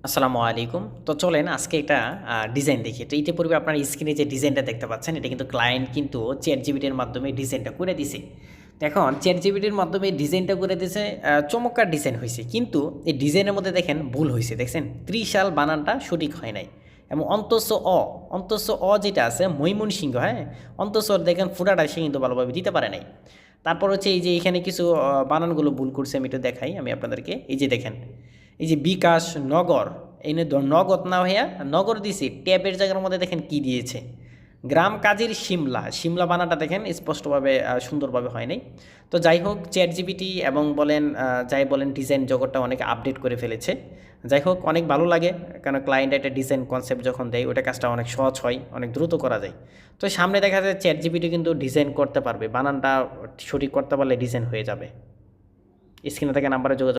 আসসালামু আলাইকুম। তো চলেন আজকে একটা ডিজাইন দেখি। তো ইতিপূর্বে আপনার স্ক্রিনে যে ডিজাইনটা দেখতে পাচ্ছেন, এটা কিন্তু ক্লায়েন্ট কিন্তু ChatGPT-র মাধ্যমে ডিজাইনটা করে দিছে। তো এখন ChatGPT-র মাধ্যমে ডিজাইনটা করে দিছে, চমৎকার ডিজাইন হইছে। কিন্তু এই ডিজাইনের মধ্যে দেখেন ভুল হইছে। দেখছেন? ত্রিশাল বানানটা সঠিক হয় নাই। এবং অন্তঃস যেটা আছে ময়মনসিংহ, হ্যাঁ? অন্তঃস দেখেন ফুটাটা সে কিন্তু ভালোভাবে দিতে পারে নাই। তারপর হচ্ছে এই যে এখানে কিছু বানানগুলো ভুল করছে, আমি একটু দেখাই আমি আপনাদেরকে। এই যে দেখেন, এই যে বিকাশ নগর, এই নগদ না হইয়া নগর দিছি, ট্যাবের জায়গার মধ্যে দেখেন কি দিয়েছে, গ্রাম কাজীর শিমলা বানানটা দেখেন স্পষ্টভাবে সুন্দরভাবে হয় নাই। তো যাই হোক, ChatGPT এবং বলেন যাই বলেন ডিজাইন জগৎটা অনেক আপডেট করে ফেলেছে। যাই হোক, অনেক ভালো লাগে, কারণ ক্লায়েন্ট একটা ডিজাইন কনসেপ্ট যখন দেয় ওটা কাজটা অনেক সহজ হয়, অনেক দ্রুত করা যায়। তো সামনে দেখা যায় ChatGPT কিন্তু ডিজাইন করতে পারবে, বানানটা সঠিক করতে পারলে ডিজাইন হয়ে যাবে। স্ক্রিনে থেকে নাম্বারে যোগাযোগ